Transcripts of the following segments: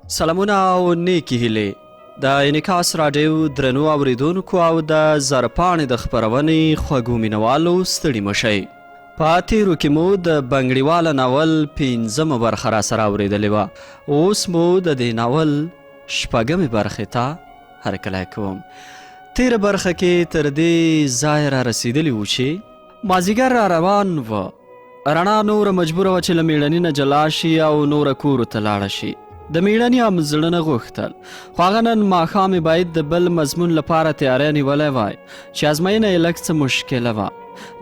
سلامونه او نیکی هیلې د انعکاس راډیو درنو اوریدونکو او د زرپاڼې د خپرونې خوږو مینوالو ستړي مشئ. په تیرو کې مو د بنګړیواله ناول 5مه برخه راسره اورېدلې وه. اوس مو د دې ناول 6مې برخې ته هرکلی کوم. تیره برخه کې تر دې ځای را رسېدلي وو چې مازدیګر را روان و. رڼا نوره مجبوره وه چې له میړني نه جلا شي او نوره کورو ته لاړه شي. د میړني هم زړه نه غوښتل، خو هغه نن ماښام باید د بل مضمون لپاره تیاری نیولی وای چې ازموینه یې لږ څه مشکله وه.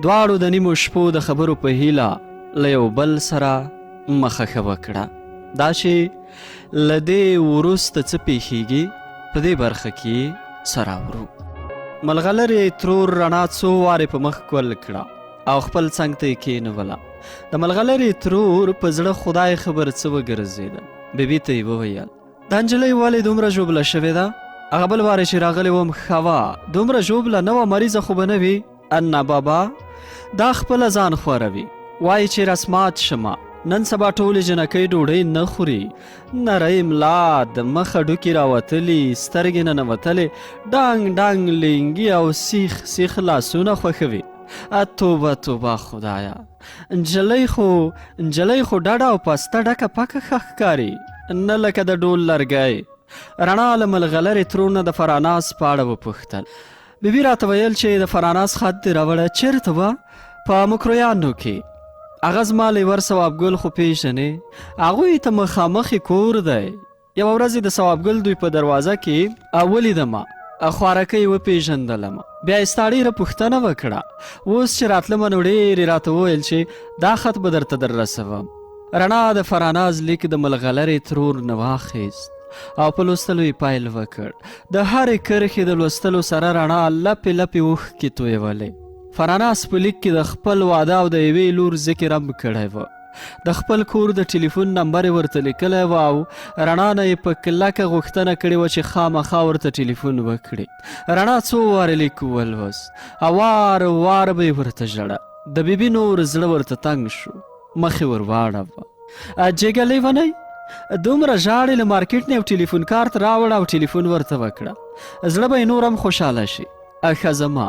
دواړو د نیمو شپو د خبرو په هیله له یو بل سره مخه ښه وکړه. دا چې له دې وروسته څه پیښیږي په دې برخه کې سره اورو. ملغلرې ترور رڼا څو وارې په مخ ګل کړه او خپل څنګ ته یې کېنوله. د ملغلرې ترور په زړه خدای خبر څه وګرځېده. بیبي ته یې وویل دا نجلۍ ولې دومره ژوبله شوې ده؟ هغه بل وارې چې راغلی وم ښه وه، دومره ژوبله نه وه، مریضه خو به نه وي. نه بابا، دا خپله ځان خوروي، وایي چې رسمات شمه، نن سبا ټولې جنکۍ ډوډۍ نه خوري، نری ملا، د مخه ډوکې راوتلي، سترګې ننوتلې، ډانګ ډانګ لینګي او سیخ سیخ لاسونه خوښوي. توبه توبه خدایا، نجلۍ خو ډډه او پسته ډکه پکه ښه ښکاري، نه لکه د ډول لرګی. رڼا له ملغلرې ترور نه د فراناس په اړه وپوښتل. بیبي راته ویل چې د فراناس خط دې راوړه چېرته وه؟ په مکرویانو کې. هغه زما لیور ثوابګل خو پیژنې، هغوی ته مخامخ کور دی. یوه ورځ د ثوابګل دوی په دروازه کې ولیدمه، خوارکۍ وپېژندلم، بیا یې ستا ډېره پوښتنه وکړه. اوس چې راتلمه نو ډېرې راته وویل چې دا خط به درته در رسوم. رڼا د فراناز لیک د ملغلرې ترور نه واخیست او په لوستلو یې پیل وکړ. د هرې کرښې د لوستلو سره رڼا لپې لپې اوښکې تویولې. فراناز په لیک کې د خپل واده او د یوې لور ذکر هم کړی و. د خپل کور د ټلیفون نمبر یې ورته لیکلی و او رڼا نه یې په کلکه غوښتنه کړې وه چې خامخا ورته ټلیفون وکړي. رڼا څو وارې لیک ولوست او وار وار به یې ورته ژړه. د بیبي نور زړه ورته تنګ شو، مخ یې ور واړوه. جګه لیونۍ، دومره ژاړې، له مارکیټ نه یو ټلیفون کارت راوړه او ټلیفون ورته وکړه، زړه به یې نور هم خوشحاله شي. ښه زما،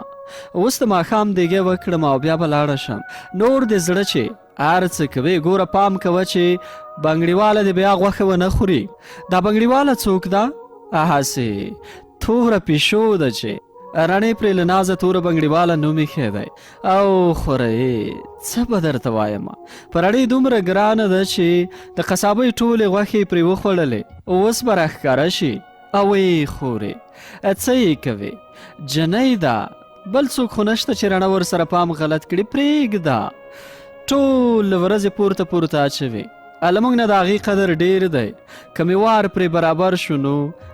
اوس د ماښام دیګې وکړم او بیا به لاړه شم. نور دې زړه چې هر څه کوې ګوره پام کوه چې بنګړیواله دې بیا غوښه ونه خوري. دا بنګړیواله څوک ده؟ هسې توره پیشو ده چې رڼې پرې له نازه توره بنګړیواله نوم ایښی دی او خورئ. څه به درته وایمه، په رڼې دومره ګرانه ده چې د قصابۍ ټولې غوښې پرې وخوړلې، اوس به راښکاره شي او یې خورې. څه یې کوې؟ جنۍ ده، بل څوک خو نشته چې رڼا ورسره پام غلط کړي. پرېږده، ټول ورځې پورته پورته اچوي، لمونږ نه د هغې قدر ډېر دی. که مې وار پرې برابر شو نو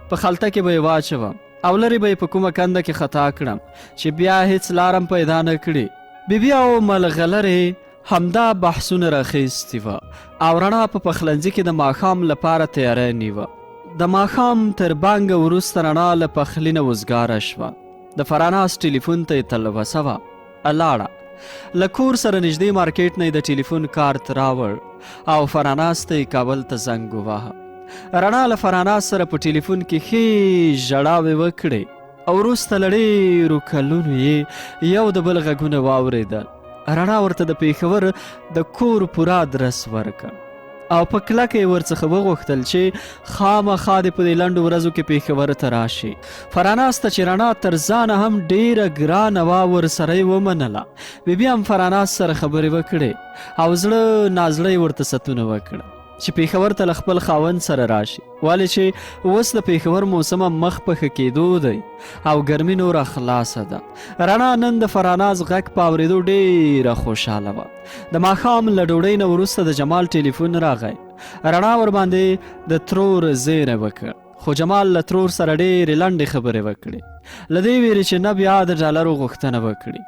په خلطه کې به یې واچوم او لرې به یې په کومه کنده کې خطا کړم چې بیا هیڅ لارم پیدا نه کړي. بیبي او ملغلرې همدا بحثونه راخیستي وه او رڼا په پخلنځي کې د ماښام لپاره تیاری نیوه. د ماښام تر بانګه وروسته رڼا له پخلي نه وزګاره شوه. د فراناس ټلیفون ته یې تلوسه وه، لاړه. له کور سره نږدې مارکیټ نه یې د ټلیفون کارت راوړ او فراناس ته یې کابل ته زنګ وواهه. رڼا له فراناس سره په ټلیفون کې ښې ژړاوې وکړې او وروسته له ډېرو کلونو یې یو د بل غږونه واورېدل. رڼا ورته د پېښور د کور پوره ادرس ورکړ او په کلکه یې ورڅخه وغوښتل چې خامخا دې په دې لنډو ورځو کې پېښور ته راشي. فراناس ته چې رڼا تر ځانه هم ډېره ګرانه وه ورسره یې ومنله. بیبي هم فراناس سره خبرې وکړې او زړه نازړه یې ورته ستونه وکړه چې پېښور ته له خپل خاوند سره راشي، ولې چې اوس د پېښور موسم مخ په ښه کېدو دی او ګرمي نوره خلاصه ده. رڼا نن د فراناز غږ په اورېدو ډېره خوشحاله وه. د ماښام له ډوډۍ نه وروسته د جمال ټلیفون راغی. رڼا ورباندې د ترور زیری وکړ، خو جمال له ترور سره ډېرې لنډې خبرې وکړې، له دې ویرې چې نه بیا د ډالرو غوښتنه وکړي.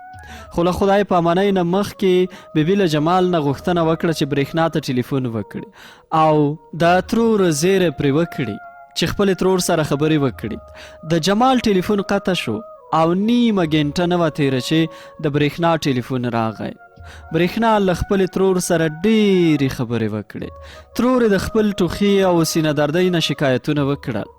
خو له خدای په امانۍ نه مخکې بیبي له جمال نه غوښتنه وکړه چې برېښنا ته ټلیفون وکړي او د ترور زیری پرې وکړي چې خپلې ترور سره خبرې وکړي. د جمال ټلیفون قطع شو او نیمه ګنټه نه وه تېره چې د برېښنا ټلیفون راغی. برېښنا له خپلې ترور سره ډېرې خبرې وکړې. ترور د خپل ټوخي او سینه دردۍ نه شکایتونه وکړل.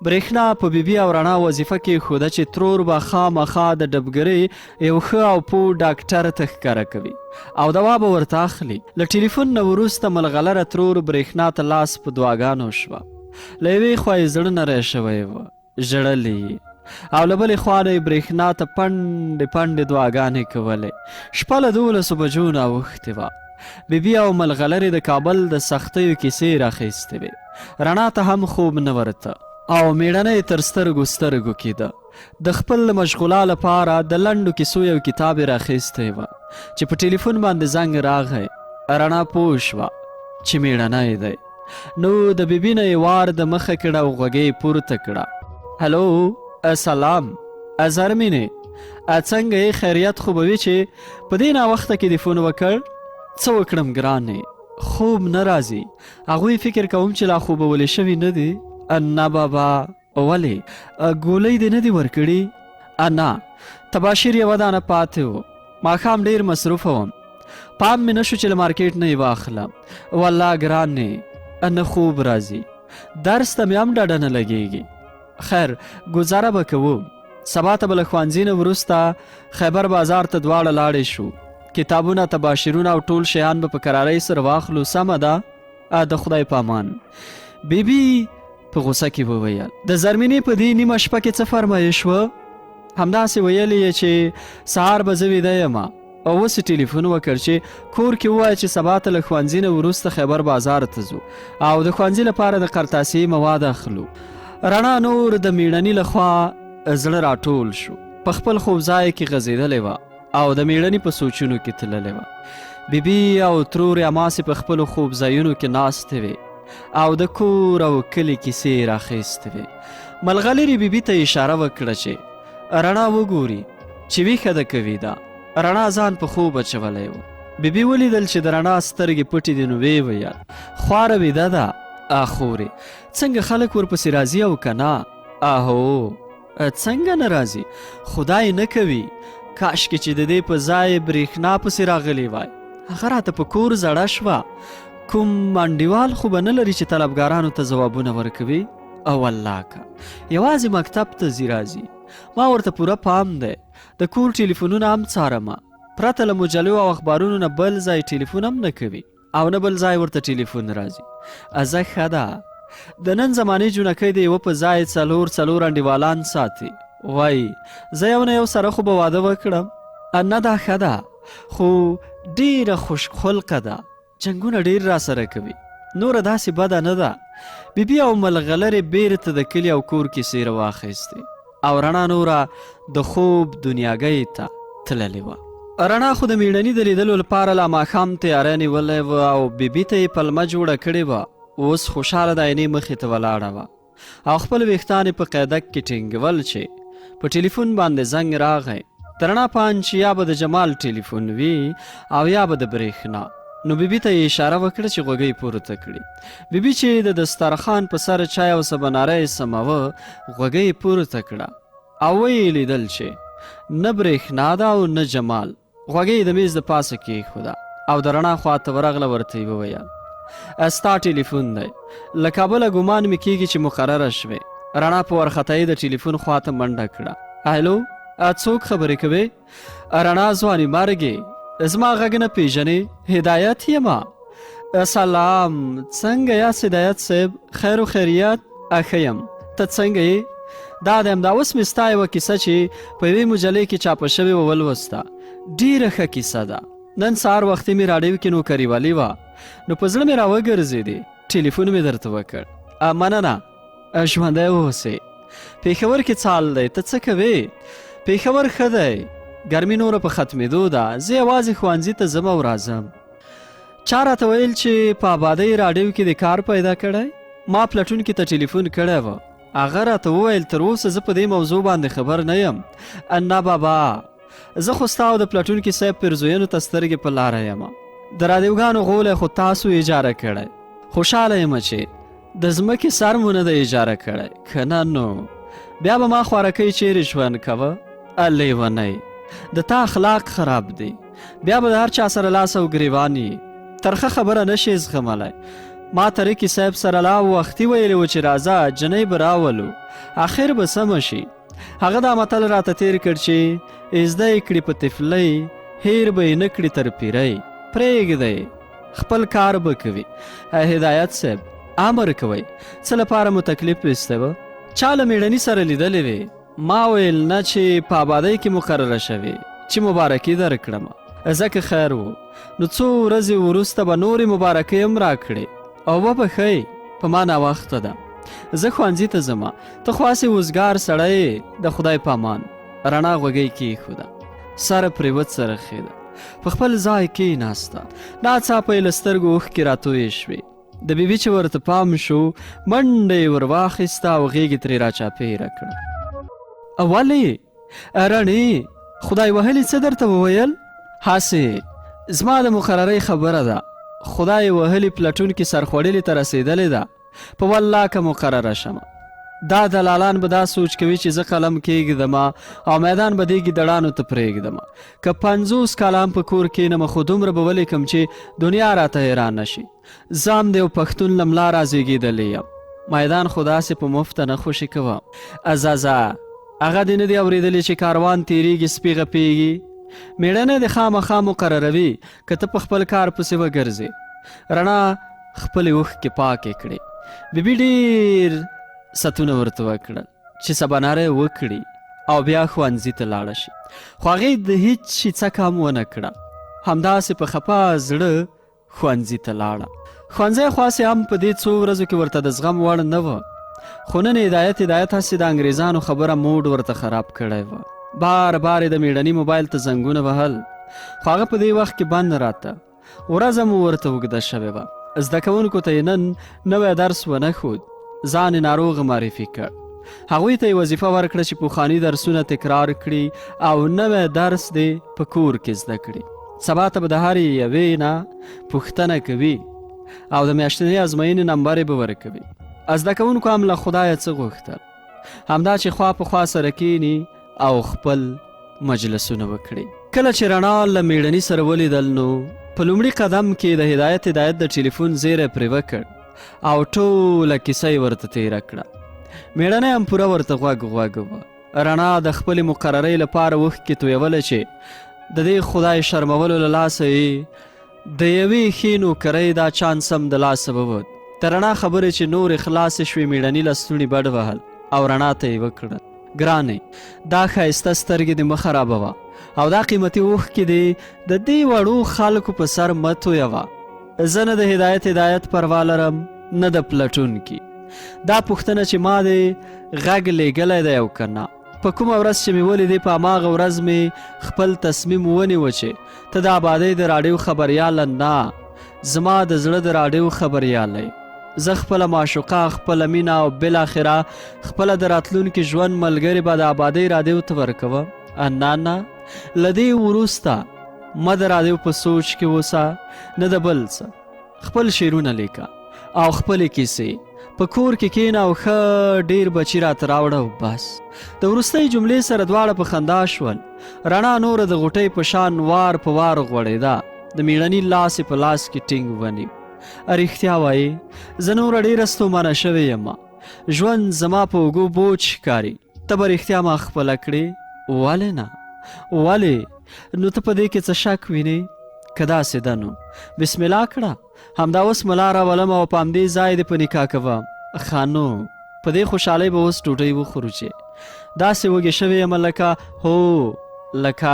برېښنا په بیبي او رڼا وظیفه کې ښوده چې ترور به خامخا د ډبګرۍ یو ښه او پوه ډاکټر ته ښکاره کوي او دوا به ورته اخلي. له ټلیفون نه وروسته ملغلره ترور برېښنا ته لاس په دعاګانو شوه. له یوې خوا یې زړه نری شوی و، ژړلې او له بلې خوا نه یې برېښنا ته پنډې پنډې دعاګانې کولې. شپه له 12 بجو نه اوښتې وه. بیبي او ملغلرې د کابل د سختیو کیسې راخیستې وې. رڼا ته هم خوب نه ورته او میړنه یې تر سترګو سترګو کېده. د خپل مشغولا لپاره د لنډو کیسو یو کتاب یې راخیستی وه چې په ټلیفون باندې زنګ راغی. رڼا پوه شوه چې میړنه یې دی. نو د بیبي نه یې وار د مخه کړه او غوږۍ پورته کړه. هلو، سلام، زرمینې، څنګه یې؟ خیریت خو به وي چې په دې ناوخته کې دې فون وکړ؟ څه وکړم ګرانې، خوب نه راځي. هغوی فکر کوم چې لا خوبولی شوي نه دي. نه بابا، ولې ګولۍ دې نه دي ورکړي؟ نه، تباشیر یوه دانه پاتې و. ماښام ډېر مصروفه وم، پام مې نه شو چې له مارکیټ نه یې واخلم. والله ګرانې، نه خوب راځي، درس ته مې هم ډډه نه لګېږي. خیر، ګزاره به کوو. سبا ته به له ښوونځي نه وروسته خیبر بازار ته دواړه لاړې شو. کتابونه، تباشیرونه او ټول شیان به په کرارۍ سره واخلو. سمه ده؟ د خدای په امان. بیبي په غوسه کې وویل. د زرمینې په دې نیمه شپه کې څه فرمایش وه؟ همداسې ویلې یې چې سهار به زه ویده یم او اوس ټلیفون وکړ چې کور کې ووایه چې سبا ته له ښوونځي نه وروسته خیبر بازار ته ځو او د ښوونځي لپاره د قرطاسي مواد اخلو. رڼا نور د میړني لخوا زړه راټول شو. په خپل خوب ځای کې غځېدلې وه او د میړني په سوچونو کې تللې وه. بیبي او ترور اماسې په خپلو خوب ځایونو کې ناستې وې او د کور او کلي کیسې راخیستې وې. ملغلرې بیبي ته اشاره وکړه چې رڼا وګوري چې ویښه ده که ویده. رڼا ځان په خوب اچولی و. بیبي ولیدل چې د رڼا سترګې پټې دي نو ویې ویل خواره ویده ده. خورې څنګه خلک ورپسې راځي او که نه؟ اهو څنګه نه راځي، خدای نه کوي. کاشکې چې د دې په ځای برېښنا پسې راغلی وای. هغه راته په کور زړه شوه. کوم انډیوال خو به نه لري چې طلبګارانو ته ځوابونه ورکوي؟ او والله که یوازې مکتب ته ځي راځي. ما ورته پوره پام دی. د کور ټلیفونونه هم څارمه، پرته له مجلو او اخبارونو نه بل ځای ټلیفون هم نه کوي او نه بل ځای ورته ټلیفون راځي. ازه ښه ده. د نن زمانې جونکۍ د یوه په ځای څلور انډیوالان ساتي. وایي زه یو نه یو سره خو به واده وکړم. نه دا ښه ده، خو ډېره خوش خلقه ده، جنګونه ډېر را سره کوي. نوره داسې بده نه ده. بیبي او ملغلرې بیرته د کلي او کور کیسې راواخیستې او رڼا نوره د خوب دنیاګۍ ته تللې وه. رڼا خو د میړني د لیدلو لپاره لا ماښام تیاری نیولی وه او بیبي ته یې پلمه جوړه کړې وه. اوس خوشحاله د عینې مخې ته ولاړه وه او خپل ویښتان یې په قیدک کې ټینګول چې په ټلیفون باندې زنګ راغی. د رڼا پانچ یا به د جمال ټلیفون وي او یا به د برېښنا. نو بیبي ته یې اشاره وکړه چې غوږۍ پورته کړي. بیبي چې د دسترخوان په سر چای او سباناره یې سموه، غوږۍ پورته کړه او ویې لیدل چې نه برېښنا ده او نه جمال. غوږۍ د میز د پاسه کېښوده او د رڼا خواته ورغله. ورته یې وویل ستا ټلیفون دی، له کابله ګمان مې کېږي چې مقرره شوې. رڼا په ورختۍ د ټلیفون خواته منډه کړه. هلو، څوک خبرې کوې؟ رڼا ځوانې مرګې، زما غږ نه پیژنې؟ هدایت یمه. سلام، څنګه یاست هدایت صاحب؟ خیر و خیریت؟ ښه یم، ته څنګه یې؟ دا د همدا اوس مې ستا یوه کیسه چې په یوې مجلې کې چاپه شوې وه ولوسته. ډېره ښه کیسه ده. نن سهار وختي مې راډیو کې نوکریوالي وه نو په زړه مې راوګرځېدې، ټلیفون مې درته وکړ. مننه، ژوندی اوسې. پېښور کې څه حال دی؟ ته څه کوې؟ پېښور ښه دی، ګرمي نوره په ختمېدو ده. زه یوازې ښوونځي ته ځم او راځم. چا راته ویل چې په آبادۍ راډیو کې د کار پیدا کړی؟ ما پلټونکي ته ټلیفون کړی و. هغه راته وویل تر اوسه زه په دې موضوع باندې خبر نه یم. نه بابا، زه خو ستا او د پلټونکي صاحب پیرزوینو ته سترګې په لاره یم. د راډیوګانو غولی خو تاسو اجاره کړی. خوشحاله یم چې د ځمکې سر مو نه دی اجاره کړی، که نه نو بیا به ما خوارکۍ چیرې ژوند کوه؟ لیونی، د تا اخلاق خراب دی. بیا به د هر چا سره لاس او ګریوان یې. ترخه خبره نشي زغملی. ما ترکي صاحب سره لا وختي ویلی و چې راځه جنۍ به راولو، آخر به سمه شي. هغه دا متل راته تیر کړ چې زده یې کړي په طفلۍ، هیر به یې نه کړي تر پیرۍ. پرېږدی خپل کار به کوي. هدایت صاحب امر کوئ، څه لپاره مو تکلیف ایستی و؟ چا له مېړني سره لیدلې وې؟ ما ویل نه چې په آبادۍ کې مقرره شوې، چې مبارکي درکړم. ځکه خیر و، نو څو ورځې وروسته به نورې مبارکۍ هم راکړې او وبښئ په ما ناوخته ده، زه ښوونځي ته ځمه. ته خو هسې وزګار سړی، د خدای په امان. رڼا غوږۍ کېښوده، سره پرې وڅرخېده، په خپل ځای کېناسته. ناڅاپه یې له سترګو اوښکې راتویې شوې. د بیبي چې ورته پام شو منډه یې ور واخیسته او غېږې ترې راچاپېره کړه. ولې رڼې خدای وهلي څه درته وویل؟ هسې زما د مقررۍ خبره ده، خدای وهلي پلټون کې سرخوړلې ته رسېدلې ده، په والله که مقرره شمه. دا دلالان به دا سوچ کوي چې زه قلم کېږدم او میدان به دې ګیدړانو ته پرېږدم. که 50 کاله هم په کور کښېنم خو دومره به ولیکم چې دنیا راته حیران نشي. زه هم د یو پښتون له ملا رازېږېدلی یم. میدان خو داسې په مفته نه خوشي کوم. ازازه هغه دې نه دی اورېدلی چې کاروان تېرېږي سپي غپېږي؟ مېړنی د خامخا مقرروي که ته په خپل کار پسې وګرځې. رڼا خپلې اوښکې پاکې کړې. بیبي ډېر ستونه ورته وکړل چې سباناری وکړي او بیا ښوونځي ته لاړه شي، خو هغې د هېڅ شي څکه هم ونه کړه. همداسې په خفه زړه ښوونځي ته لاړه. ښوونځی خو هسې هم په دې څو ورځو کې ورته د زغم وړ نه وه، خو نن هدایت هسې د انګریزانو خبره موډ ورته خراب کړی وه. بار بار یې د مېړني موبایل ته زنګونه وهل، خو هغه په دې وخت کې بند راته. ورځ هم ورته اوږده شوې وه. زده کوونکو ته یې نن نوی درس ونه ښود، ځان یې ناروغ معرفي کړ. هغوی ته یې وظیفه ورکړه چې پخواني درسونه تکرار کړي او نوی درس دې په کور کې زده کړي. سبا ته به د هرې یوې نه پوښتنه کوي او د میاشتنۍ ازموینې نمبر یې به ورکوي. زده کوونکو هم له خدایه څه غوښتل؟ همدا چې خوا په خوا سره کښېني او خپل مجلسونه وکړي. کله چې رڼا له مېړني سره ولیدل نو په لومړي قدم کې د هدایت د ټلیفون زیری پرې وکړ او ټوله کیسه یې ورته تېره کړه. مېړنی هم پوره ورته غوږ وه. رڼا د خپلې مقررۍ لپاره اوښکې تویوله چې د دې خدای شرمولو له لاسه یې د یوې ښې نوکرۍ دا چانس هم د لاسه ووت. د رڼا خبرې چې نورې خلاصې شوې مېړني لستوڼي بډ وهل او رڼا ته یې وکړل، ګرانې دا ښایسته سترګې دې مه خرابوه او دا قیمتي اوښکې دې د دې وړو خلکو په سر مه تویوه. زه نه د هدایت پروا لرم نه د پلټونکي. دا پوښتنه چې ما دې غږ لیږلی دی او که نه، په کومه ورځ چې مې ولیدې په هماغه ورځ مې خپل تصمیم ونیوه چې ته د آبادۍ د راډیو خبریاله نه، زما د زړه د راډیو خبریاله. زه خپله معشوقه، خپله مینه او بالاخره خپله د راتلونکي ژوند ملګرې به د آبادۍ راډیو ته ورکوم. نه له دې وروسته مه د راډیو په سوچ کې اوسه نه د بل څه. خپل شعرونه لیکه او خپلې کیسې په کور کې کښېنه او ښه ډېر بچي راته راوړه او بس. د وروستۍ جملې سره دواړه په خندا شول. رڼا نوره د غوټۍ په شان وار په وار غوړېده. د مېړني لاس یې په لاس کې ټینګ ونیو. رښتیا وایې زه نوره ډېره ستومانه شوې یم، ژوند زما په اوږو بوج ښکاري. ته به رښتیا ما خپله کړې؟ ولې نه؟ ولې؟ نو ته په دې کې څه شک وینې؟ که داسې ده نو بسم الله کړه، همدا اوس ملا راولم او په همدې ځای دې په نکاح کوم. ښه نو په دې خوشحالۍ به اوس ډوډۍ وخورو چې داسې وږې شوې یم لکه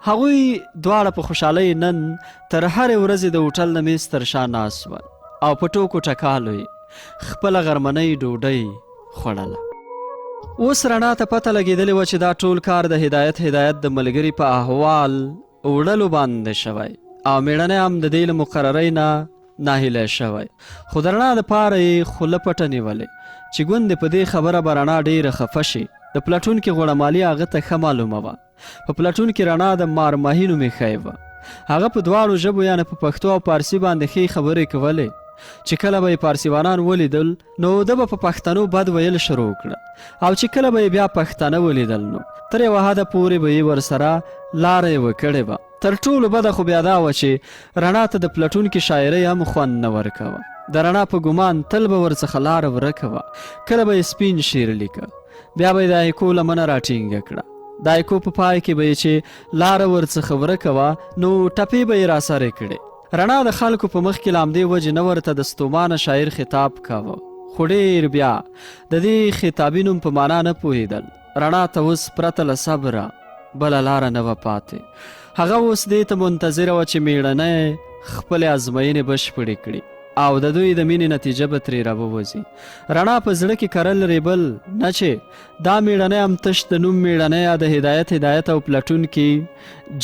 هغوی دواړه په خوشحالۍ نن تر هرې ورځې د هوټل نه میز تر شا ناست ول او په ټوکو ټکالو یې خپله غرمنۍ ډوډۍ خوړله. اوس رڼا ته پته لګېدلې وه چې دا ټول کار د هدایت د ملګري په احوال وړلو باندې شوی او مېړنی هم د دې له مقررۍ نه ناهیلی شوی. خو د رڼا دپاره یې خوله پټه نیولې چې ګوندې په دې خبره به رڼا ډېره خفه شي. د پلټونکي غوړمالي هغه ته ښه معلومه وه. په پلټون کې رڼا د مارماهي نومې ښی وه. هغه په دواړو ژبو یعنې په پښتو او پارسي باندې ښې خبرې کولې. چې کله به یې پارسیوانان ولیدل نو ده به په پښتنو بد ویل شروع کړه او چې کله به یې بیا پښتانه ولیدل نو تر یوه حده پورې به یې ورسره لاره یې وکړې وه. تر ټولو بده خو بیا دا وه چې رڼا ته د پلټونکي شاعرۍ هم خوند نه ورکوه. د رڼا په ګمان تل به ورڅخه لاره ورکه وه. کله به یې سپین شعر لیکه بیا به یې د هایکو لمنه راټینګه کړه. د هایکو په پای کې به یې چې لاره ورڅخه ورکه وه نو ټپې به یې راسرې کړې. رڼا د خلکو په مخ کې له همدې وجې نه ورته د ستومانه شاعر خطاب کاوه خو ډېر بیا د دې خطابي نوم په معنا نه پوهېدل. رڼا ته اوس پرته له صبره بله لاره نه وه پاتې. هغه اوس دې ته منتظره وه چې مېړنی خپلې ازموینې بشپړې کړي او د دوی د مینې نتیجه به ترې راووځي. رڼا په زړه کې کرل ریبل نه چې دا مېړنی هم تش د نوم مېړنی یا د هدایت او پلټونکي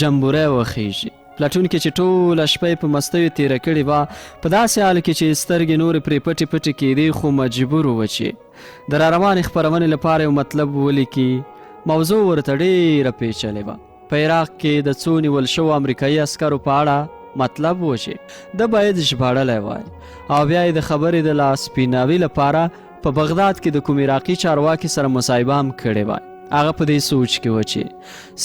جمبوری وخیږي. پلټونکي چې ټوله شپه یې په مستیو تېره کړې وه په داسې حال کې چې سترګې نورې پرې پټې پټې کېدې خو مجبور وه چې د راروانې خپرونې لپاره یو مطلب ولیکي. موضوع ورته ډېره پیچلې وه. په عراق کې د څو نیول شوو امریکایي عسکرو په اړه مطلب و چې ده باید ژباړلی وای او بیا یې د خبرې د لاسپیناوي لپاره په بغداد کې د کوم عراقي چارواکي سره مصاحبه هم کړې وای. هغه په دې سوچ کې و چې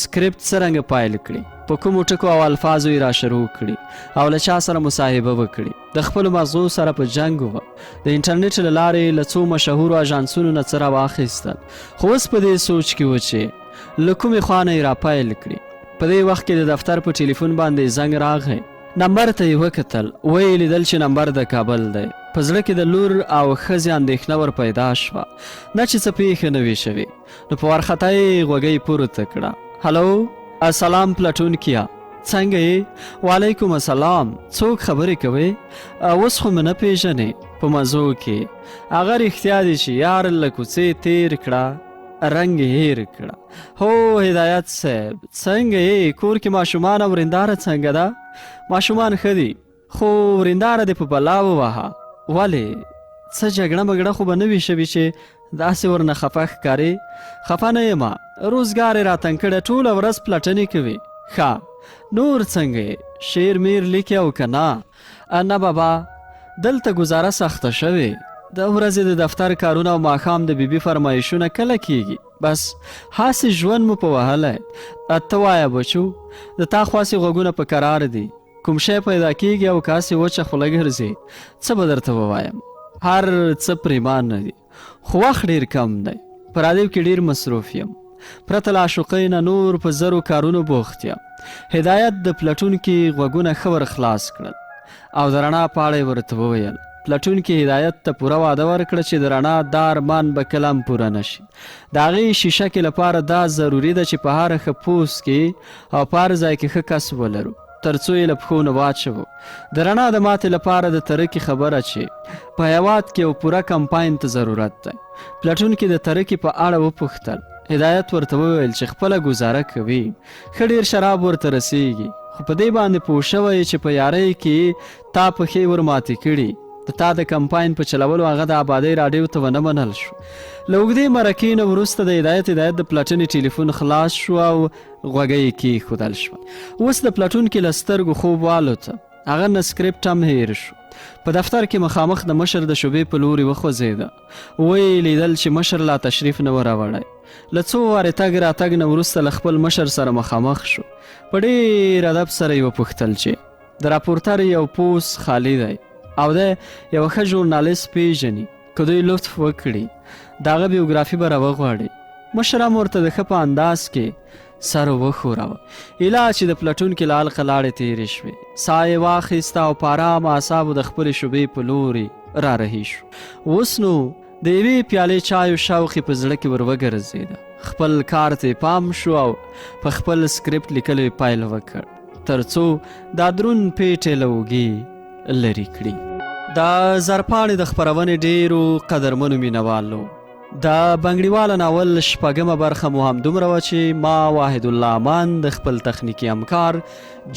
سکرپټ څرنګه پایل کړي، په کومو ټکو او الفاظو یې را شروع کړي او له چا سره مصاحبه وکړي. د خپلو مغزو سره په جنګ و. د انټرنیټ له لارې له څو مشهورو اژانسونو نه څه راواخیستل خو اوس په دې سوچ کې و چې له کومې خوا نه یې را پایل کړي. په دې وخت کې د دفتر په ټلیفون باندې زنګ راغی. نمبر ته یې وکتل، ویې لیدل چې نمبر د کابل دی. په زړه کې د لور او ښځې اندېښنه ور پیدا شوه، نه چې څه پیښه نه وي شوې. نو په وارخطا یې غوږۍ پورته کړه. هلو، السلام پلټونکیه، څنګه یې؟ وعلیکم السلام، څوک خبرې کوئ؟ اوس خو مې نه پېژنې. په مزو کې هغه رښتیا دي چې یار له کوڅې تېر کړه رنګ هیر کړه. هو هدایت صاحب، څنګه یې؟ کور کې ماشومان او ورنداره څنګه ده؟ ماشومان ښه دي، خو ورنداره دې په بلا ووهه. ولې؟ څه جګړه مګړه خو به نه وي شوي چې داسې ورنه خفه ښکارې؟ خفه نه یمه، روزګار یې راتنګ کړی، ټوله ورځ پلټنې کوي. ښه، نور څنګه یې؟ شعر میر لیکي او که نه؟ نه بابا، دلته ګزاره سخته شوې. د ورځې د دفتر کارونه او ماښام د بیبي فرمایشونه کله کیږي؟ بس هاسې ژوند مو په وهلی. ته وایه بچو، د تا خواسې غوږونه په قرار دي، کوم شی پیدا کیږي او کاسې وچه خوله ګرځي، څه به درته ووایم؟ هر څه پریمان نه دي، خو وخت ډېر کم دی. په رادیو کې ډېر مصروف یم، پرته له عاشقۍ نه نور په زرو کارونو بوخت یم. هدایت د پلټونکي غوږونه ښه ور خلاص کړل او د رڼا په اړه یې ورته وویل. پلټونکي هدایت ته پوره واده ورکړه چې د رڼا دا ارمان به کله هم پوره نشي. د هغې شیشه کې لپاره دا ضروري ده چې په هره ښه پوست کې او په هر ځای کې ښه کس ولرو تر څو یې له پښو نه واچوو. د رڼا د ماتې لپاره د ترکي خبره چې په هیواد کې یو پوره کمپاین ته ضرورت دی. پلټونکي د ترکي په اړه وپوښتل. هدایت ورته وویل چې خپله ګزاره کوي، ښه ډېر شراب ورته رسیږي، خو په دې باندې پوه شوی چې په یارۍ کې تا پښې ور ماتې کړي. د تا د کمپاین په چلولو هغه د آبادۍ راډیو ته ونه منل شو. له اوږدې مرکې نه وروسته د هدایت د پلټنې ټلیفون خلاص شو او غوږۍ یې کېښودل شوه. اوس د پلټونکي له سترګو خوب والوته، هغه نه سکرپټ هم هیر شو. په دفتر کې مخامخ د مشر د شعبې په لوري وخوځېده. ویې لیدل چې مشر لا تشریف نه و راوړی. له څو وارې تګ راتګ نه وروسته له خپل مشر سره مخامخ شو. په ډېر ادب سره یې وپوښتل چې د راپورټر یو پوست خالي دی او د یو ښه ژورنالست پیژني، که دوی لطف وکړي د هغه بیوګرافي به راوغواړي. مشر هم ورته د ښه په انداز کې سر وښوراوه. ایله چې د پلټونکي له حلقه لاړې تېرې شوې، ساه یې واخیسته او په ارامه اعصابو د خپلې شعبې په لوري را رهي شو. اوس نو د یوې پیالې چایو شوق یې په زړه کې ور وګرځېده. خپل کار ته یې پام شو او په خپل سکرپټ لیکلو یې پیل وکړ تر څو دا دروند پیټې له اوږې لرې کړي. د زرپاڼې د خپرونې ډېرو قدرمنو مینوالو، د بنګړیواله ناول شپږمه برخه مو همدومره وه چې ما واحد الله امان د خپل تخنیکي همکار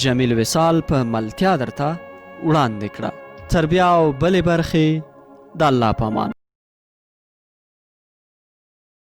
جمیل وصال په ملتیا درته وړاندې کړه. تر بیا او بلې برخې د الله په امان.